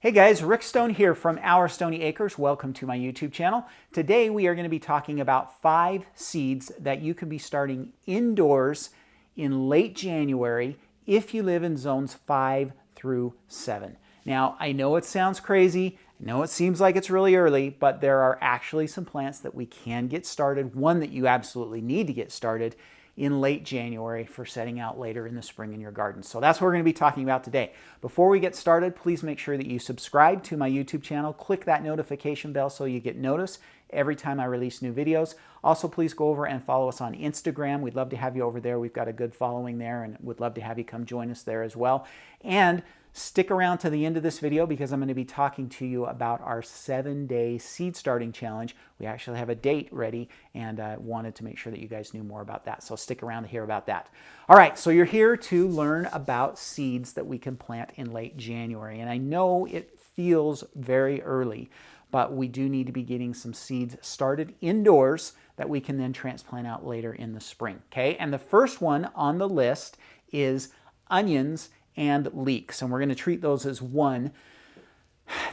Hey guys, Rick Stone here from Our Stoney Acres. Welcome to my YouTube channel. Today we are going to be talking about 5 seeds that you can be starting indoors in late January if you live in zones 5 through 7. Now, I know it sounds crazy. I know it seems like it's really early, but there are actually some plants that we can get started. One that you absolutely need to get started in late January for setting out later in the spring in your garden. So that's what we're going to be talking about today. Before we get started, please make sure that you subscribe to my YouTube channel. Click that notification bell so you get notice every time I release new videos. Also, please go over and follow us on Instagram. We'd love to have you over there. We've got a good following there and would love to have you come join us there as well. And stick around to the end of this video because I'm going to be talking to you about our 7-day seed starting challenge. We actually have a date ready and I wanted to make sure that you guys knew more about that. So stick around to hear about that. All right, so you're here to learn about seeds that we can plant in late January. And I know it feels very early, but we do need to be getting some seeds started indoors that we can then transplant out later in the spring. Okay, and the first one on the list is onions and leeks, and we're going to treat those as one.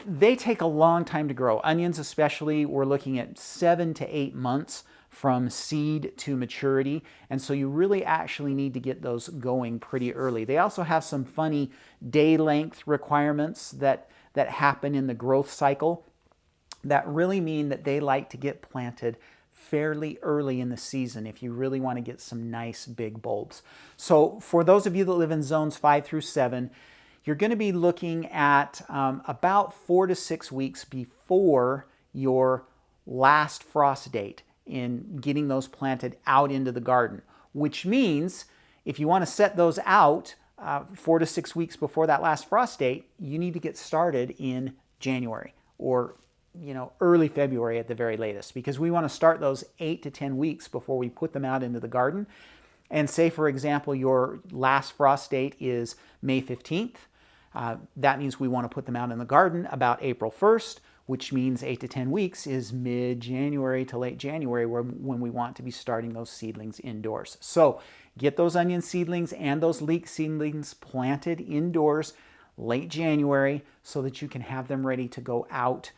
They take a long time to grow. Onions especially, we're looking at 7 to 8 months from seed to maturity, and so you really actually need to get those going pretty early. They also have some funny day length requirements that happen in the growth cycle that really mean that they like to get planted fairly early in the season if you really want to get some nice big bulbs. So for those of you that live in zones 5 through 7, you're going to be looking at about 4 to 6 weeks before your last frost date in getting those planted out into the garden, which means if you want to set those out 4 to 6 weeks before that last frost date, you need to get started in January or early February at the very latest, because we want to start those 8 to 10 weeks before we put them out into the garden. And say, for example, your last frost date is May 15th. That means we want to put them out in the garden about April 1st, which means 8 to 10 weeks is mid-January to late January when we want to be starting those seedlings indoors. So get those onion seedlings and those leek seedlings planted indoors late January so that you can have them ready to go out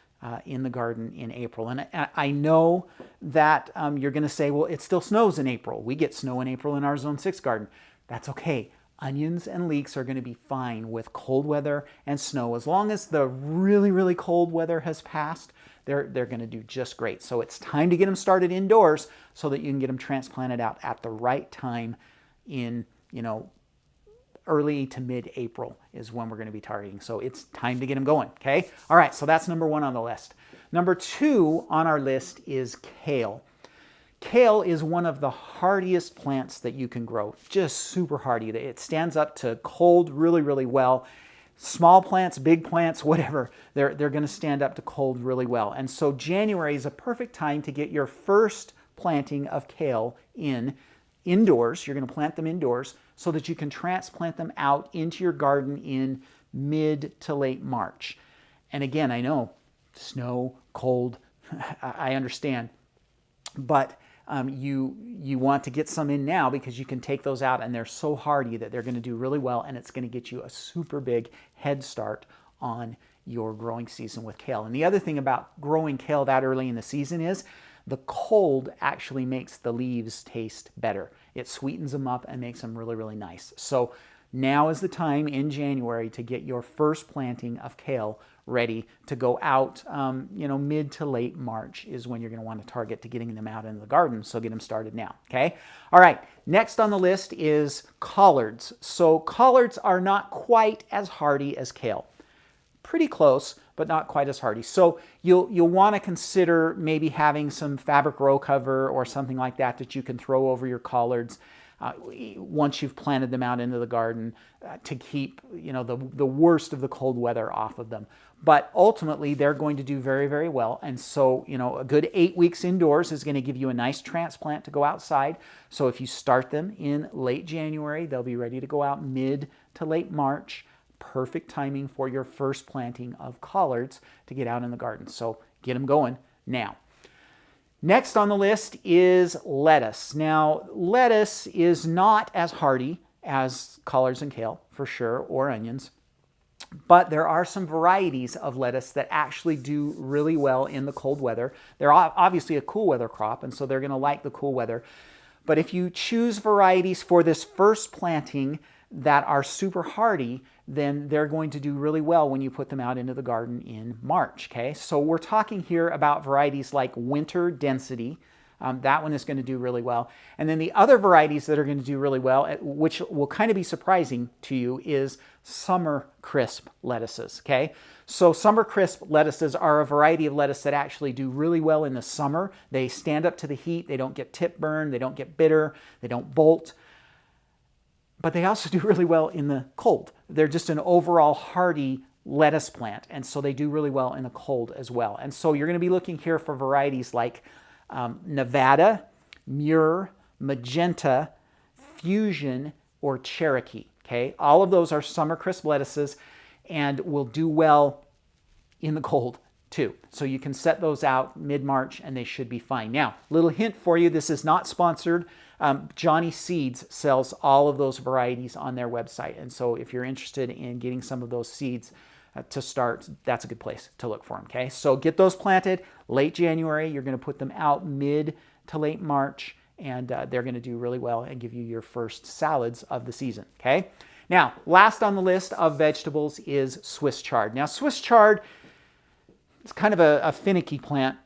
in the garden in April. And I know that you're going to say, well, it still snows in April. We get snow in April in our Zone 6 garden. That's okay. Onions and leeks are going to be fine with cold weather and snow. As long as the really, really cold weather has passed, they're going to do just great. So it's time to get them started indoors so that you can get them transplanted out at the right time in, early to mid-April is when we're going to be targeting. So it's time to get them going, okay? All right, so that's number 1 on the list. Number 2 on our list is kale. Kale is one of the hardiest plants that you can grow, just super hardy. It stands up to cold really, really well. Small plants, big plants, whatever, they're going to stand up to cold really well. And so January is a perfect time to get your first planting of kale indoors. You're going to plant them indoors so that you can transplant them out into your garden in mid to late March. And again, I know, snow, cold, I understand, but you want to get some in now because you can take those out and they're so hardy that they're going to do really well, and it's going to get you a super big head start on your growing season with kale. And the other thing about growing kale that early in the season is the cold actually makes the leaves taste better. It sweetens them up and makes them really, really nice. So now is the time in January to get your first planting of kale ready to go out. Mid to late March is when you're going to want to target to getting them out into the garden. So get them started now, okay? All right, next on the list is collards. So collards are not quite as hardy as kale. Pretty close, but not quite as hardy. So you'll want to consider maybe having some fabric row cover or something like that you can throw over your collards once you've planted them out into the garden to keep the worst of the cold weather off of them. But ultimately, they're going to do very, very well. And so, a good 8 weeks indoors is going to give you a nice transplant to go outside. So if you start them in late January, they'll be ready to go out mid to late March. Perfect timing for your first planting of collards to get out in the garden. So get them going now. Next on the list is lettuce. Now, lettuce is not as hardy as collards and kale, for sure, or onions. But there are some varieties of lettuce that actually do really well in the cold weather. They're obviously a cool weather crop, and so they're going to like the cool weather. But if you choose varieties for this first planting that are super hardy, then they're going to do really well when you put them out into the garden in March, okay? So we're talking here about varieties like Winter Density. That one is going to do really well. And then the other varieties that are going to do really well, which will kind of be surprising to you, is Summer Crisp lettuces, okay? So Summer Crisp lettuces are a variety of lettuce that actually do really well in the summer. They stand up to the heat. They don't get tip burn. They don't get bitter. They don't bolt. But they also do really well in the cold. They're just an overall hardy lettuce plant, and so they do really well in the cold as well. And so you're going to be looking here for varieties like Nevada, Muir, Magenta, Fusion, or Cherokee. Okay, all of those are Summer Crisp lettuces and will do well in the cold too. So you can set those out mid-March and they should be fine. Now, little hint for you, this is not sponsored. Johnny Seeds sells all of those varieties on their website. And so if you're interested in getting some of those seeds to start, that's a good place to look for them, okay? So get those planted late January. You're going to put them out mid to late March, and they're going to do really well and give you your first salads of the season, okay? Now, last on the list of vegetables is Swiss chard. Now, Swiss chard is kind of a finicky plant.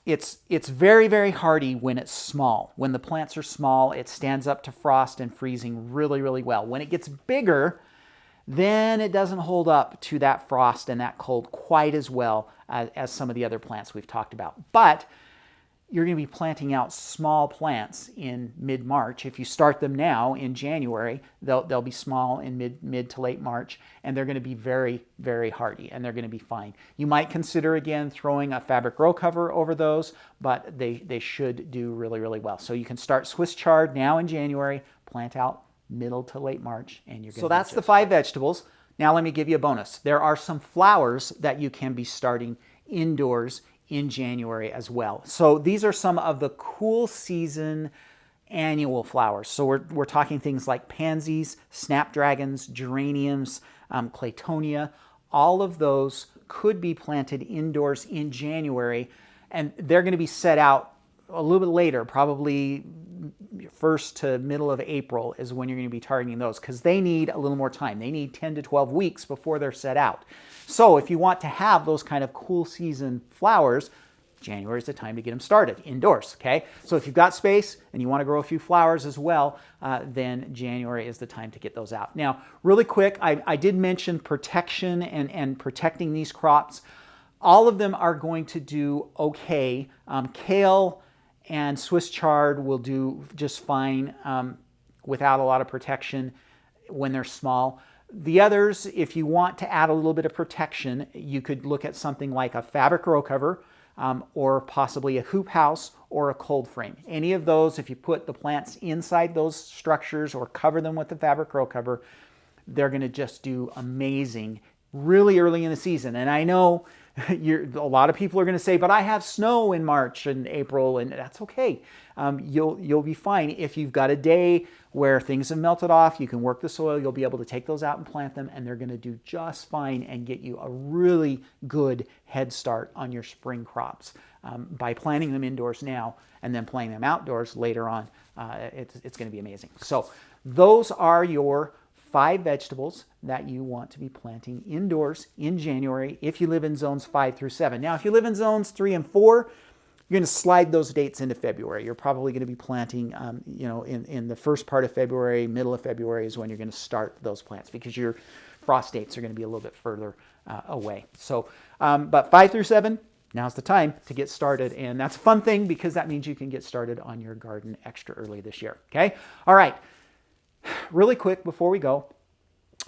It's very, very hardy when it's small. When the plants are small, it stands up to frost and freezing really, really well. When it gets bigger, then it doesn't hold up to that frost and that cold quite as well as some of the other plants we've talked about. But you're going to be planting out small plants in mid-March. If you start them now in January, they'll be small in mid to late March, and they're going to be very, very hardy, and they're going to be fine. You might consider, again, throwing a fabric row cover over those, but they should do really, really well. So you can start Swiss chard now in January, plant out middle to late March, and you're going to So that's the 5 vegetables. Now let me give you a bonus. There are some flowers that you can be starting indoors in January as well. So these are some of the cool season annual flowers. So we're talking things like pansies, snapdragons, geraniums, claytonia. All of those could be planted indoors in January, and they're going to be set out a little bit later, probably first to middle of April is when you're going to be targeting those, because they need a little more time. They need 10 to 12 weeks before they're set out. So if you want to have those kind of cool season flowers, January is the time to get them started indoors, okay? So if you've got space and you want to grow a few flowers as well, then January is the time to get those out. Now, really quick, I did mention protection and protecting these crops. All of them are going to do okay. Kale and Swiss chard will do just fine without a lot of protection when they're small. The others, if you want to add a little bit of protection, you could look at something like a fabric row cover or possibly a hoop house or a cold frame. Any of those, if you put the plants inside those structures or cover them with the fabric row cover, they're going to just do amazing really early in the season. And I know a lot of people are going to say, but I have snow in March and April, and that's okay. You'll be fine. If you've got a day where things have melted off, you can work the soil, you'll be able to take those out and plant them, and they're going to do just fine and get you a really good head start on your spring crops by planting them indoors now and then planting them outdoors later on. It's going to be amazing. So those are your 5 vegetables that you want to be planting indoors in January if you live in zones 5 through 7. Now, if you live in zones 3 and 4, you're going to slide those dates into February. You're probably going to be planting, in the first part of February, middle of February is when you're going to start those plants because your frost dates are going to be a little bit further away. So, but 5 through 7, now's the time to get started, and that's a fun thing because that means you can get started on your garden extra early this year. Okay, all right. Really quick before we go,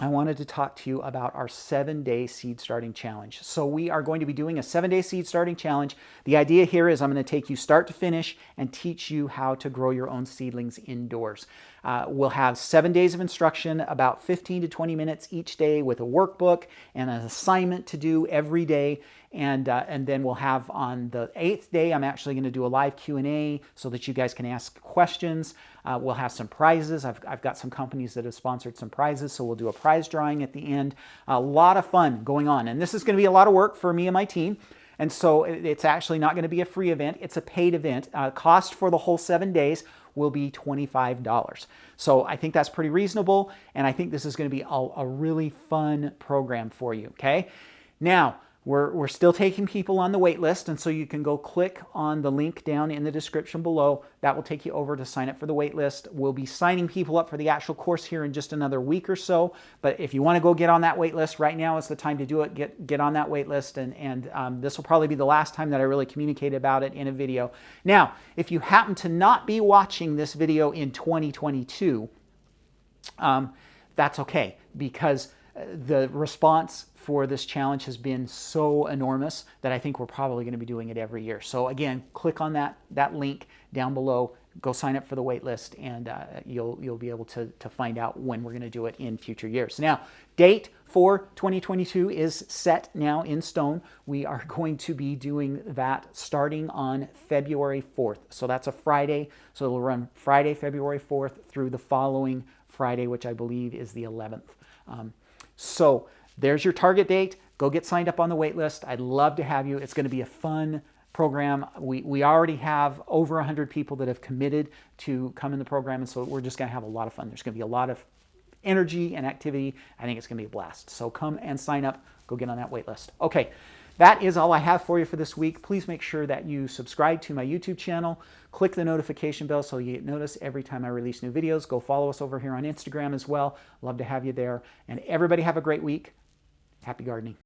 I wanted to talk to you about our 7-day seed starting challenge. So we are going to be doing a 7-day seed starting challenge. The idea here is I'm going to take you start to finish and teach you how to grow your own seedlings indoors. We'll have 7 days of instruction, about 15 to 20 minutes each day with a workbook and an assignment to do every day. And then we'll have on the 8th day, I'm actually going to do a live Q&A so that you guys can ask questions. We'll have some prizes. I've got some companies that have sponsored some prizes, so we'll do a prize drawing at the end. A lot of fun going on. And this is going to be a lot of work for me and my team. And so it's actually not going to be a free event. It's a paid event. Cost for the whole 7 days will be $25. So I think that's pretty reasonable. And I think this is going to be a really fun program for you, okay? Now, we're still taking people on the wait list, and so you can go click on the link down in the description below. That will take you over to sign up for the wait list. We'll be signing people up for the actual course here in just another week or so, but if you want to go get on that wait list, right now is the time to do it. Get on that wait list, and this will probably be the last time that I really communicate about it in a video. Now, if you happen to not be watching this video in 2022, that's okay, because the response for this challenge has been so enormous that I think we're probably going to be doing it every year. So again, click on that link down below, go sign up for the wait list, and you'll be able to find out when we're going to do it in future years. Now, date for 2022 is set now in stone. We are going to be doing that starting on February 4th. So that's a Friday. So it'll run Friday, February 4th through the following Friday, which I believe is the 11th. So there's your target date. Go get signed up on the wait list. I'd love to have you. It's going to be a fun program. We already have over 100 people that have committed to come in the program, and so we're just going to have a lot of fun. There's going to be a lot of energy and activity. I think it's going to be a blast. So come and sign up. Go get on that wait list. Okay, that is all I have for you for this week. Please make sure that you subscribe to my YouTube channel. Click the notification bell so you get notice every time I release new videos. Go follow us over here on Instagram as well. Love to have you there. And everybody have a great week. Happy gardening.